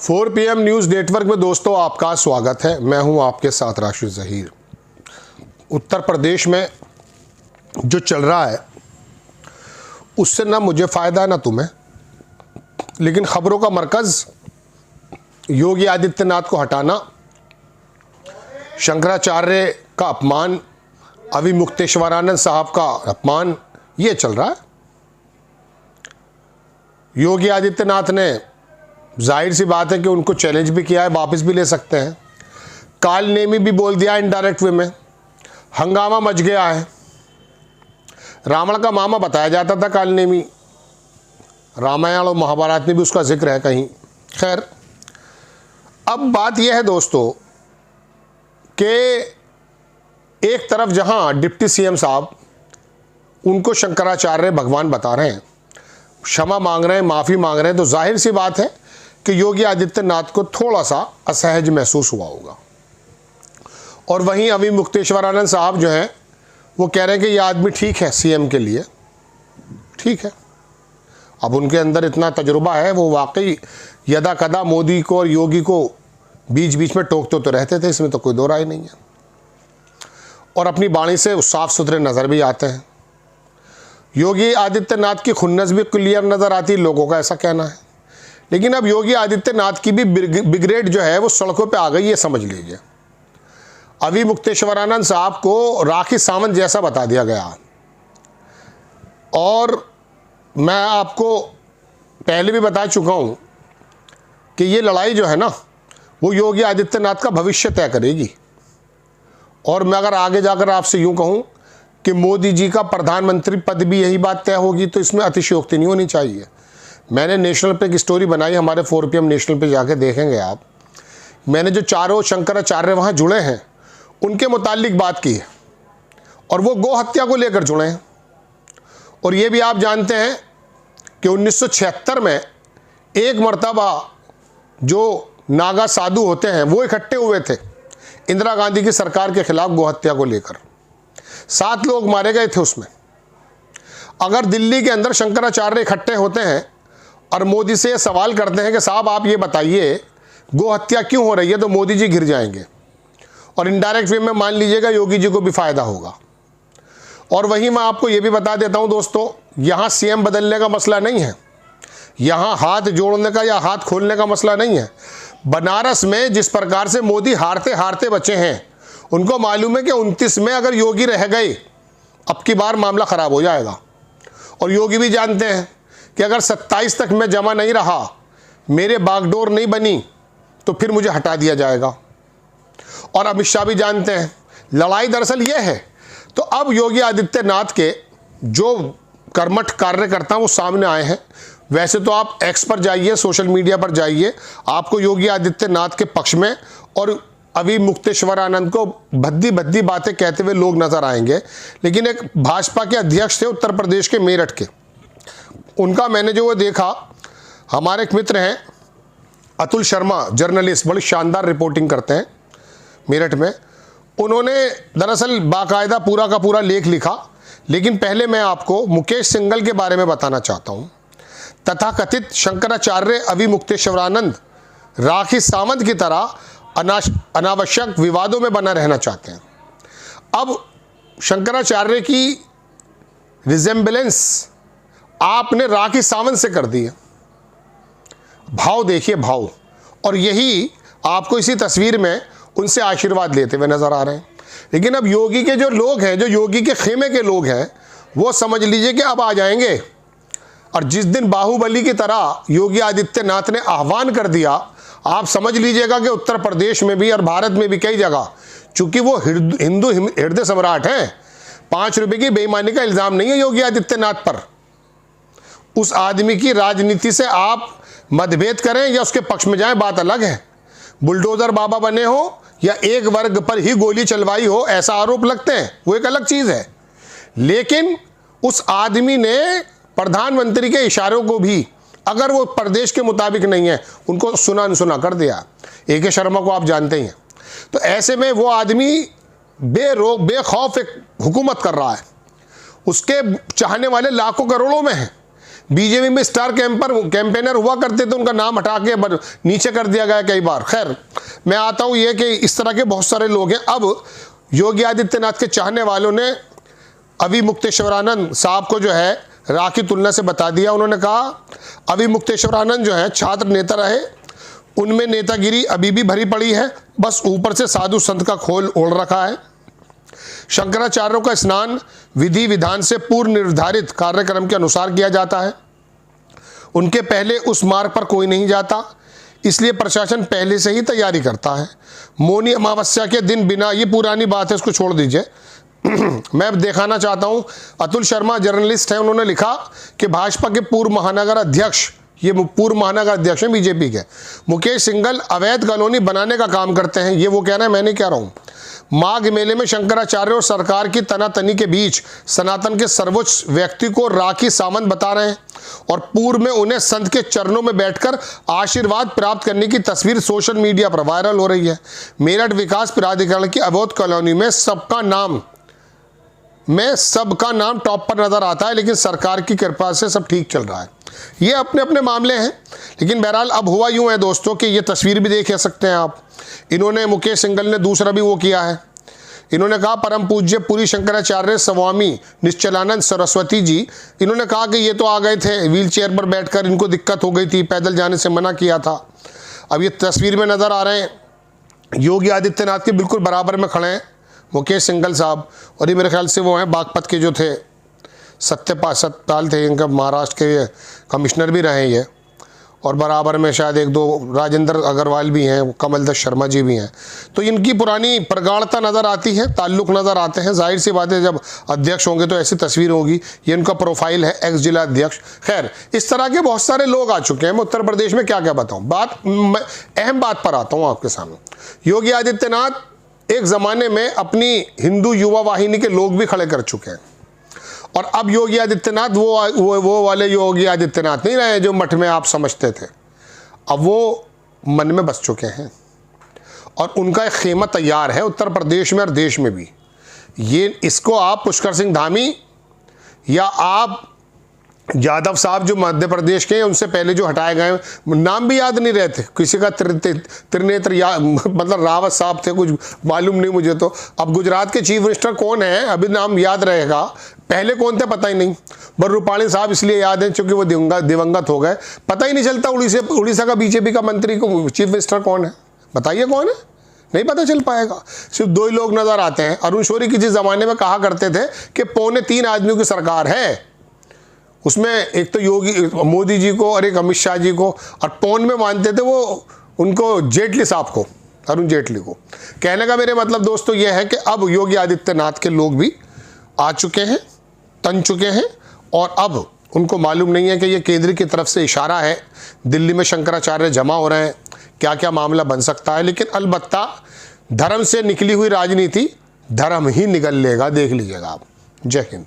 4 PM news network में दोस्तों आपका स्वागत है। मैं हूं आपके साथ राशिद ज़हीर। उत्तर प्रदेश में जो चल रहा है उससे ना मुझे फ़ायदा ना तुम्हें, लेकिन ख़बरों का मरकज़ योगी आदित्यनाथ को हटाना, शंकराचार्य का अपमान, अविमुक्तेश्वरानंद साहब का अपमान, ये चल रहा है। योगी आदित्यनाथ ने जाहिर सी बात है कि उनको चैलेंज भी किया है, वापस भी ले सकते हैं। काल नेमी भी बोल दिया इनडायरेक्ट वे में, हंगामा मच गया है। रावण का मामा बताया जाता था काल नेमी, रामायण और महाभारत में भी उसका जिक्र है कहीं। खैर, अब बात यह है दोस्तों कि एक तरफ जहां डिप्टी सीएम साहब उनको शंकराचार्य भगवान बता रहे हैं, क्षमा मांग रहे हैं, माफ़ी मांग रहे हैं, तो जाहिर सी बात है कि योगी आदित्यनाथ को थोड़ा सा असहज महसूस हुआ होगा। और वहीं अविमुक्तेश्वरानंद साहब जो हैं वो कह रहे हैं कि ये आदमी ठीक है, सीएम के लिए ठीक है। अब उनके अंदर इतना तजुर्बा है, वो वाकई यदा कदा मोदी को और योगी को बीच बीच में टोकते तो रहते थे, इसमें तो कोई दो राय नहीं है। और अपनी वाणी से साफ सुथरे नज़र भी आते हैं। योगी आदित्यनाथ की खुन्नस भी क्लियर नज़र आती है, लोगों का ऐसा कहना है। लेकिन अब योगी आदित्यनाथ की भी ब्रिगेड जो है वो सड़कों पे आ गई, ये समझ लीजिए। अविमुक्तेश्वरानंद साहब को राखी सावंत जैसा बता दिया गया। और मैं आपको पहले भी बता चुका हूँ कि ये लड़ाई जो है ना वो योगी आदित्यनाथ का भविष्य तय करेगी। और मैं अगर आगे जाकर आपसे यूँ कहूँ कि मोदी जी का प्रधानमंत्री पद भी यही बात तय होगी, तो इसमें अतिशयोक्ति नहीं होनी चाहिए। मैंने नेशनल पे एक स्टोरी बनाई, हमारे 4 PM नेशनल पे जाके देखेंगे आप। मैंने जो चारों शंकराचार्य वहाँ जुड़े हैं उनके मुतालिक बात की है, और वो गौ हत्या को लेकर जुड़े हैं। और ये भी आप जानते हैं कि 1976 में एक मरतबा जो नागा साधु होते हैं वो इकट्ठे हुए थे इंदिरा गांधी की सरकार के खिलाफ गौ हत्या को लेकर। 7 लोग मारे गए थे उसमें। अगर दिल्ली के अंदर शंकराचार्य इकट्ठे होते हैं और मोदी से ये सवाल करते हैं कि साहब आप ये बताइए गौ हत्या क्यों हो रही है, तो मोदी जी घिर जाएंगे और इनडायरेक्ट वे में मान लीजिएगा योगी जी को भी फायदा होगा। और वहीं मैं आपको ये भी बता देता हूं दोस्तों, यहाँ सीएम बदलने का मसला नहीं है, यहाँ हाथ जोड़ने का या हाथ खोलने का मसला नहीं है। बनारस में जिस प्रकार से मोदी हारते हारते बचे हैं, उनको मालूम है कि 29 में अगर योगी रह गए अब की बार मामला ख़राब हो जाएगा। और योगी भी जानते हैं कि अगर 27 तक मैं जमा नहीं रहा, मेरे बागडोर नहीं बनी, तो फिर मुझे हटा दिया जाएगा। और अमित शाह भी जानते हैं लड़ाई दरअसल ये है। तो अब योगी आदित्यनाथ के जो कर्मठ कार्यकर्ता वो सामने आए हैं। वैसे तो आप एक्स पर जाइए, सोशल मीडिया पर जाइए, आपको योगी आदित्यनाथ के पक्ष में और अविमुक्तेश्वरानंद को भद्दी भद्दी बातें कहते हुए लोग नजर आएंगे। लेकिन एक भाजपा के अध्यक्ष थे उत्तर प्रदेश के मेरठ के, उनका मैंने जो वो देखा, हमारे एक मित्र हैं अतुल शर्मा, जर्नलिस्ट, बड़ी शानदार रिपोर्टिंग करते हैं मेरठ में। उन्होंने दरअसल बाकायदा पूरा का पूरा लेख लिखा। लेकिन पहले मैं आपको मुकेश सिंघल के बारे में बताना चाहता हूँ। तथाकथित शंकराचार्य अविमुक्तेश्वरानंद राखी सावंत की तरह अनावश्यक विवादों में बना रहना चाहते हैं। अब शंकराचार्य की रिजेम्बलेंस आपने राखी सावंत से कर दी है। भाव देखिए, भाव। और यही आपको इसी तस्वीर में उनसे आशीर्वाद लेते हुए नजर आ रहे हैं। लेकिन अब योगी के जो लोग हैं, जो योगी के खेमे के लोग हैं, वो समझ लीजिए कि अब आ जाएंगे। और जिस दिन बाहुबली की तरह योगी आदित्यनाथ ने आह्वान कर दिया, आप समझ लीजिएगा कि उत्तर प्रदेश में भी और भारत में भी कई जगह, चूंकि वो हिंदू हृदय सम्राट हैं, 5 रुपए की बेईमानी का इल्ज़ाम नहीं है योगी आदित्यनाथ पर। उस आदमी की राजनीति से आप मतभेद करें या उसके पक्ष में जाएं, बात अलग है। बुलडोजर बाबा बने हो या एक वर्ग पर ही गोली चलवाई हो, ऐसा आरोप लगते हैं, वो एक अलग चीज़ है। लेकिन उस आदमी ने प्रधानमंत्री के इशारों को भी, अगर वो प्रदेश के मुताबिक नहीं है, उनको सुना अनसुना कर दिया। AK शर्मा को आप जानते ही हैं। तो ऐसे में वो आदमी बेरोक बेखौफ एक हुकूमत कर रहा है। उसके चाहने वाले लाखों करोड़ों में हैं। बीजेपी में स्टार कैंपेनर हुआ करते थे, उनका नाम हटा के नीचे कर दिया गया कई बार। खैर, मैं आता हूँ ये कि इस तरह के बहुत सारे लोग हैं। अब योगी आदित्यनाथ के चाहने वालों ने अभी मुक्तेश्वरानंद साहब को जो है राह की तुलना से बता दिया। उन्होंने कहा अभी मुक्तेश्वरानंद जो है छात्र नेता रहे, उनमें नेतागिरी अभी भी भरी पड़ी है, बस ऊपर से साधु संत का खोल ओढ़ रखा है। शंकराचार्यों का स्नान विधि विधान से पूर्व निर्धारित कार्यक्रम के अनुसार किया जाता है। उनके पहले उस मार्ग पर कोई नहीं जाता, इसलिए प्रशासन पहले से ही तैयारी करता है। मौनी अमावस्या के दिन बिना, ये पुरानी बात है, इसको छोड़ दीजिए। मैं दिखाना चाहता हूं, अतुल शर्मा जर्नलिस्ट हैं, उन्होंने लिखा कि भाजपा के पूर्व महानगर अध्यक्ष, ये पूर्व महानगर अध्यक्ष हैं बीजेपी के, मुकेश सिंघल अवैध कॉलोनी बनाने का काम करते हैं। ये वो कह रहे हैं, मैं नहीं कह रहा हूं। माघ मेले में शंकराचार्य और सरकार की तनातनी के बीच सनातन के सर्वोच्च व्यक्ति को राखी सावंत बता रहे हैं और पूर्व में उन्हें संत के चरणों में बैठकर आशीर्वाद प्राप्त करने की तस्वीर सोशल मीडिया पर वायरल हो रही है। मेरठ विकास प्राधिकरण की अवैध कॉलोनी में सबका नाम टॉप पर नजर आता है, लेकिन सरकार की कृपा से सब ठीक चल रहा है। ये अपने अपने मामले हैं, लेकिन बहरहाल अब हुआ यूं है दोस्तों कि ये तस्वीर भी देख सकते हैं आप। इन्होंने, मुकेश सिंघल ने दूसरा भी वो किया है। इन्होंने कहा परम पूज्य पुरी शंकराचार्य स्वामी निश्चलानंद सरस्वती जी, इन्होंने कहा कि ये तो आ गए थे व्हील चेयर पर बैठकर, इनको दिक्कत हो गई थी, पैदल जाने से मना किया था। अब ये तस्वीर में नजर आ रहे हैं, योगी आदित्यनाथ के बिल्कुल बराबर में खड़े हैं मुकेश सिंघल साहब, और ये मेरे ख्याल से वो हैं बागपत के जो थे, सत्यपाल थे, इनका महाराष्ट्र के कमिश्नर भी रहे ये, और बराबर में शायद एक दो राजेंद्र अग्रवाल भी हैं, कमल दत्त शर्मा जी भी हैं। तो इनकी पुरानी प्रगाढ़ता नज़र आती है, ताल्लुक नज़र आते हैं। जाहिर सी बात है, जब अध्यक्ष होंगे तो ऐसी तस्वीर होगी। ये इनका प्रोफाइल है, एक्स जिला अध्यक्ष। खैर, इस तरह के बहुत सारे लोग आ चुके हैं। मैं उत्तर प्रदेश में क्या क्या बताऊँ, अहम बात पर आता हूँ आपके सामने। योगी आदित्यनाथ एक ज़माने में अपनी हिंदू युवा वाहिनी के लोग भी खड़े कर चुके हैं, और अब योगी आदित्यनाथ वो वाले योगी आदित्यनाथ नहीं रहे जो मठ में आप समझते थे। अब वो मन में बस चुके हैं और उनका एक खेमा तैयार है उत्तर प्रदेश में और देश में भी। ये इसको आप पुष्कर सिंह धामी या आप यादव साहब जो मध्य प्रदेश के हैं, उनसे पहले जो हटाए गए, नाम भी याद नहीं रहते किसी का, त्रिनेत्र मतलब रावत साहब थे, कुछ मालूम नहीं मुझे तो। अब गुजरात के चीफ मिनिस्टर कौन है अभी नाम याद रहेगा, पहले कौन थे पता ही नहीं। रूपाणी साहब इसलिए याद है क्योंकि वो दिवंगत हो गए, पता ही नहीं चलता उड़ीसा का बीजेपी का मंत्री को चीफ मिनिस्टर कौन है, बताइए कौन है, नहीं पता चल पाएगा। सिर्फ दो ही लोग नजर आते हैं। अरुण शौरी किसी जमाने में कहा करते थे कि 2.25 आदमियों की सरकार है, उसमें एक तो योगी मोदी जी को और एक अमित शाह जी को, और पौन में मानते थे वो उनको जेटली साहब को, अरुण जेटली को। कहने का मेरे मतलब दोस्तों ये है कि अब योगी आदित्यनाथ के लोग भी आ चुके हैं, तन चुके हैं, और अब उनको मालूम नहीं है कि ये केंद्र की तरफ से इशारा है, दिल्ली में शंकराचार्य जमा हो रहे हैं, क्या क्या मामला बन सकता है। लेकिन अलबत्ता धर्म से निकली हुई राजनीति धर्म ही निगल लेगा, देख लीजिएगा आप। जय हिंद।